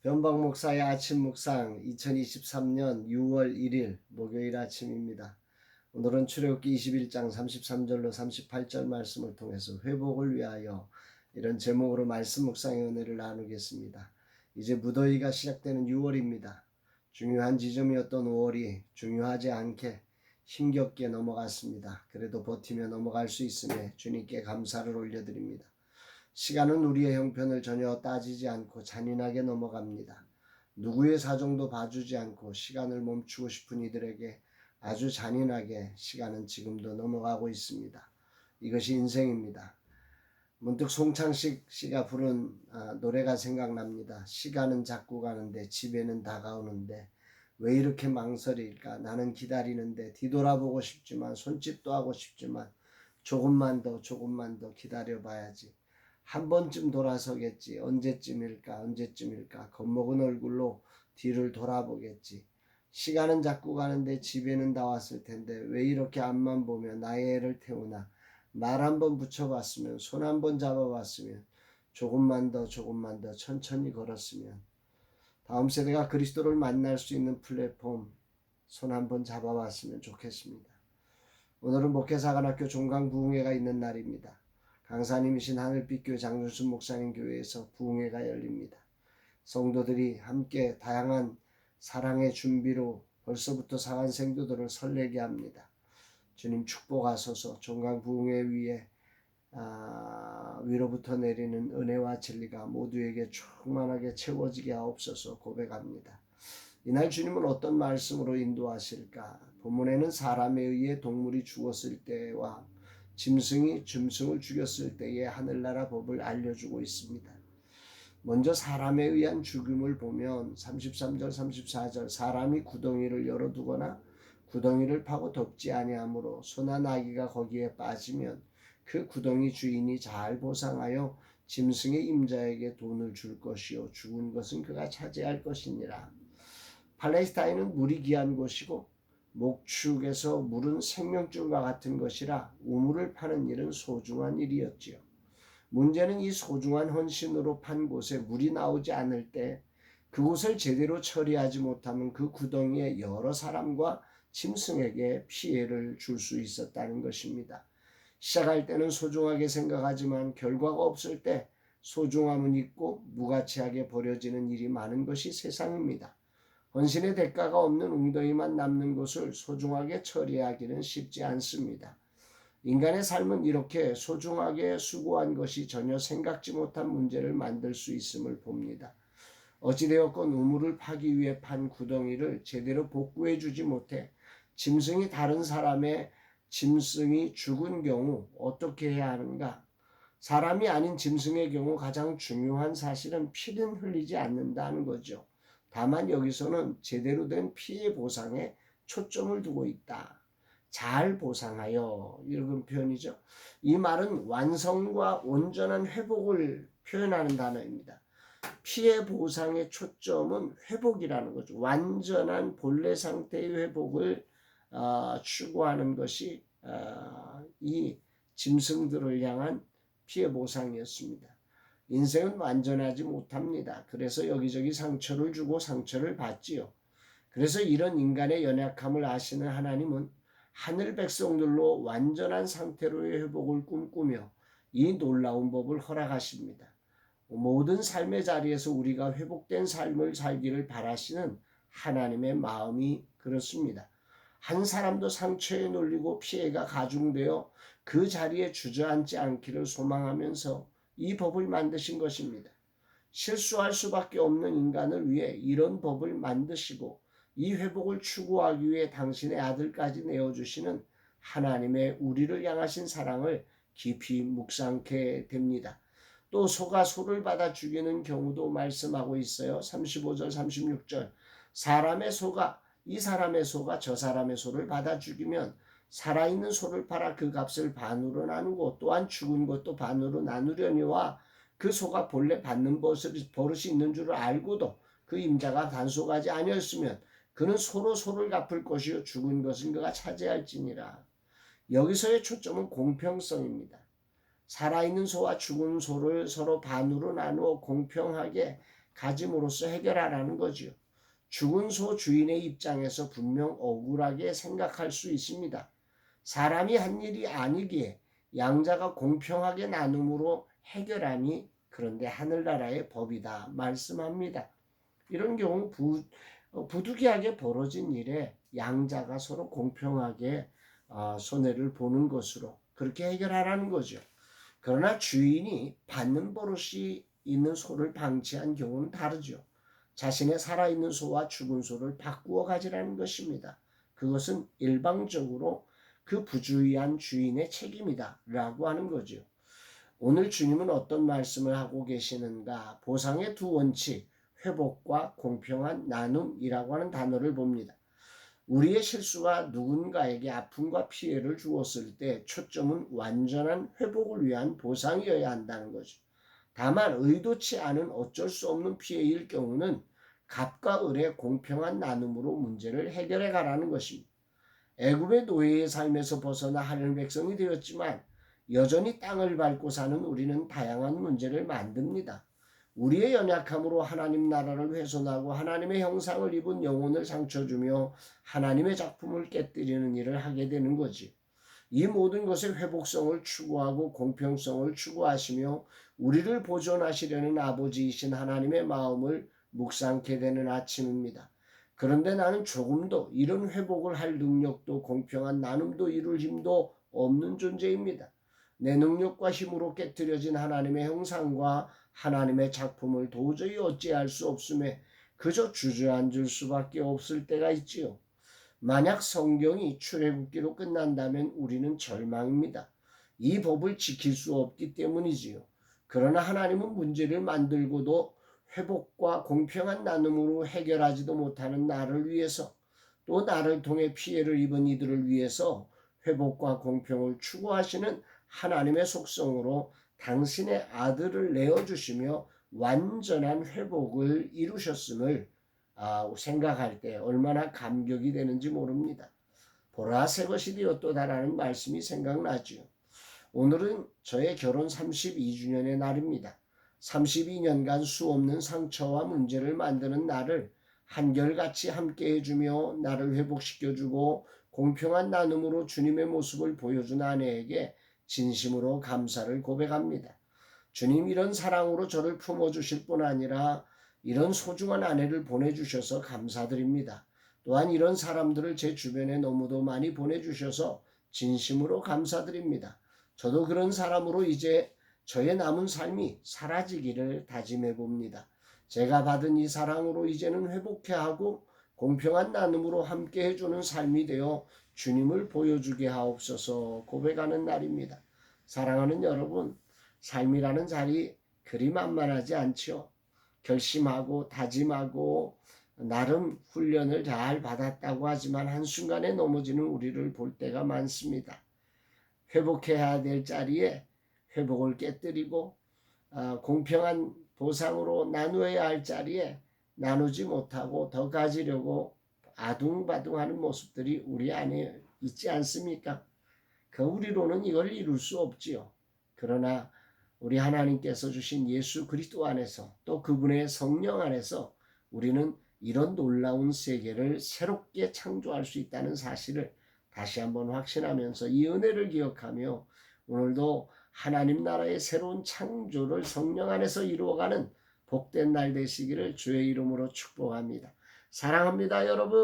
변방 목사의 아침 묵상 2023년 6월 1일 목요일 아침입니다. 오늘은 출애굽기 21장 33절로 38절 말씀을 통해서 회복을 위하여 이런 제목으로 말씀 묵상의 은혜를 나누겠습니다. 이제 무더위가 시작되는 6월입니다. 중요한 지점이었던 5월이 중요하지 않게 힘겹게 넘어갔습니다. 그래도 버티며 넘어갈 수 있음에 주님께 감사를 올려드립니다. 시간은 우리의 형편을 전혀 따지지 않고 잔인하게 넘어갑니다. 누구의 사정도 봐주지 않고 시간을 멈추고 싶은 이들에게 아주 잔인하게 시간은 지금도 넘어가고 있습니다. 이것이 인생입니다. 문득 송창식 씨가 부른 노래가 생각납니다. 시간은 자꾸 가는데 집에는 다가오는데 왜 이렇게 망설일까? 나는 기다리는데 뒤돌아보고 싶지만 손짓도 하고 싶지만 조금만 더 기다려봐야지. 한 번쯤 돌아서겠지. 언제쯤일까. 겁먹은 얼굴로 뒤를 돌아보겠지. 시간은 자꾸 가는데 집에는 다 왔을 텐데 왜 이렇게 앞만 보며 나의 애를 태우나. 말 한번 붙여봤으면, 손 한번 잡아봤으면, 조금만 더 천천히 걸었으면. 다음 세대가 그리스도를 만날 수 있는 플랫폼 손 한번 잡아봤으면 좋겠습니다. 오늘은 목회사관학교 종강부흥회가 있는 날입니다. 강사님이신 하늘빛교회 장준순 목사님 교회에서 부흥회가 열립니다. 성도들이 함께 다양한 사랑의 준비로 벌써부터 상한 생도들을 설레게 합니다. 주님 축복하소서. 종강부흥회 위에 위로부터 내리는 은혜와 진리가 모두에게 충만하게 채워지게 하옵소서 고백합니다. 이날 주님은 어떤 말씀으로 인도하실까? 본문에는 사람에 의해 동물이 죽었을 때와 짐승이 짐승을 죽였을 때의 하늘나라 법을 알려주고 있습니다. 먼저 사람에 의한 죽음을 보면 33절 34절 사람이 구덩이를 열어두거나 구덩이를 파고 덮지 아니하므로 소나 나귀가 거기에 빠지면 그 구덩이 주인이 잘 보상하여 짐승의 임자에게 돈을 줄 것이요 죽은 것은 그가 차지할 것이니라. 팔레스타인은 물이 귀한 곳이고 목축에서 물은 생명줄과 같은 것이라 우물을 파는 일은 소중한 일이었지요. 문제는 이 소중한 헌신으로 판 곳에 물이 나오지 않을 때 그곳을 제대로 처리하지 못하면 그 구덩이에 여러 사람과 짐승에게 피해를 줄 수 있었다는 것입니다. 시작할 때는 소중하게 생각하지만 결과가 없을 때 소중함은 있고 무가치하게 버려지는 일이 많은 것이 세상입니다. 헌신의 대가가 없는 웅덩이만 남는 것을 소중하게 처리하기는 쉽지 않습니다. 인간의 삶은 이렇게 소중하게 수고한 것이 전혀 생각지 못한 문제를 만들 수 있음을 봅니다. 어찌되었건 우물을 파기 위해 판 구덩이를 제대로 복구해 주지 못해 짐승이 다른 사람의 짐승이 죽은 경우 어떻게 해야 하는가? 사람이 아닌 짐승의 경우 가장 중요한 사실은 피는 흘리지 않는다는 거죠. 다만 여기서는 제대로 된 피해 보상에 초점을 두고 있다. 잘 보상하여 이런 표현이죠. 이 말은 완성과 온전한 회복을 표현하는 단어입니다. 피해 보상의 초점은 회복이라는 거죠. 완전한 본래 상태의 회복을 추구하는 것이 이 짐승들을 향한 피해 보상이었습니다. 인생은 완전하지 못합니다. 그래서 여기저기 상처를 주고 상처를 받지요. 그래서 이런 인간의 연약함을 아시는 하나님은 하늘 백성들로 완전한 상태로의 회복을 꿈꾸며 이 놀라운 법을 허락하십니다. 모든 삶의 자리에서 우리가 회복된 삶을 살기를 바라시는 하나님의 마음이 그렇습니다. 한 사람도 상처에 눌리고 피해가 가중되어 그 자리에 주저앉지 않기를 소망하면서 이 법을 만드신 것입니다. 실수할 수밖에 없는 인간을 위해 이런 법을 만드시고 이 회복을 추구하기 위해 당신의 아들까지 내어주시는 하나님의 우리를 향하신 사랑을 깊이 묵상케 됩니다. 또 소가 소를 받아 죽이는 경우도 말씀하고 있어요. 35절 36절 사람의 소가 이 사람의 소가 저 사람의 소를 받아 죽이면 살아있는 소를 팔아 그 값을 반으로 나누고 또한 죽은 것도 반으로 나누려니와 그 소가 본래 받는 버릇이 있는 줄을 알고도 그 임자가 단속하지 아니었으면 그는 소로 소를 갚을 것이요 죽은 것은 그가 차지할지니라. 여기서의 초점은 공평성입니다. 살아있는 소와 죽은 소를 서로 반으로 나누어 공평하게 가짐으로써 해결하라는 거지요. 죽은 소 주인의 입장에서 분명 억울하게 생각할 수 있습니다. 사람이 한 일이 아니기에 양자가 공평하게 나눔으로 해결하니 그런데 하늘나라의 법이다 말씀합니다. 이런 경우 부득이하게 벌어진 일에 양자가 서로 공평하게 손해를 보는 것으로 그렇게 해결하라는 거죠. 그러나 주인이 받는 버릇이 있는 소를 방치한 경우는 다르죠. 자신의 살아있는 소와 죽은 소를 바꾸어 가지라는 것입니다. 그것은 일방적으로 그 부주의한 주인의 책임이다 라고 하는 거죠. 오늘 주님은 어떤 말씀을 하고 계시는가? 보상의 두 원칙, 회복과 공평한 나눔이라고 하는 단어를 봅니다. 우리의 실수가 누군가에게 아픔과 피해를 주었을 때 초점은 완전한 회복을 위한 보상이어야 한다는 거죠. 다만 의도치 않은 어쩔 수 없는 피해일 경우는 갑과 을의 공평한 나눔으로 문제를 해결해 가라는 것입니다. 애굽의 노예의 삶에서 벗어나 하늘 백성이 되었지만 여전히 땅을 밟고 사는 우리는 다양한 문제를 만듭니다. 우리의 연약함으로 하나님 나라를 훼손하고 하나님의 형상을 입은 영혼을 상처 주며 하나님의 작품을 깨뜨리는 일을 하게 되는 거지. 이 모든 것의 회복성을 추구하고 공평성을 추구하시며 우리를 보존하시려는 아버지이신 하나님의 마음을 묵상케 되는 아침입니다. 그런데 나는 조금도 이런 회복을 할 능력도 공평한 나눔도 이룰 힘도 없는 존재입니다. 내 능력과 힘으로 깨뜨려진 하나님의 형상과 하나님의 작품을 도저히 어찌할 수 없음에 그저 주저앉을 수밖에 없을 때가 있지요. 만약 성경이 출애굽기로 끝난다면 우리는 절망입니다. 이 법을 지킬 수 없기 때문이지요. 그러나 하나님은 문제를 만들고도 회복과 공평한 나눔으로 해결하지도 못하는 나를 위해서 또 나를 통해 피해를 입은 이들을 위해서 회복과 공평을 추구하시는 하나님의 속성으로 당신의 아들을 내어주시며 완전한 회복을 이루셨음을 생각할 때 얼마나 감격이 되는지 모릅니다. 보라 새 것이 되었도다라는 말씀이 생각나지요. 오늘은 저의 결혼 32주년의 날입니다. 32년간 수없는 상처와 문제를 만드는 나를 한결같이 함께 해주며 나를 회복시켜주고 공평한 나눔으로 주님의 모습을 보여준 아내에게 진심으로 감사를 고백합니다. 주님 이런 사랑으로 저를 품어주실 뿐 아니라 이런 소중한 아내를 보내주셔서 감사드립니다. 또한 이런 사람들을 제 주변에 너무도 많이 보내주셔서 진심으로 감사드립니다. 저도 그런 사람으로 이제 저의 남은 삶이 사라지기를 다짐해 봅니다. 제가 받은 이 사랑으로 이제는 회복해 하고 공평한 나눔으로 함께 해주는 삶이 되어 주님을 보여주게 하옵소서 고백하는 날입니다. 사랑하는 여러분, 삶이라는 자리 그리 만만하지 않죠. 결심하고 다짐하고 나름 훈련을 잘 받았다고 하지만 한순간에 넘어지는 우리를 볼 때가 많습니다. 회복해야 될 자리에 회복을 깨뜨리고 공평한 보상으로 나누어야 할 자리에 나누지 못하고 더 가지려고 아둥바둥하는 모습들이 우리 안에 있지 않습니까? 그 우리로는 이걸 이룰 수 없지요. 그러나 우리 하나님께서 주신 예수 그리스도 안에서 또 그분의 성령 안에서 우리는 이런 놀라운 세계를 새롭게 창조할 수 있다는 사실을 다시 한번 확신하면서 이 은혜를 기억하며 오늘도 하나님 나라의 새로운 창조를 성령 안에서 이루어가는 복된 날 되시기를 주의 이름으로 축복합니다. 사랑합니다, 여러분.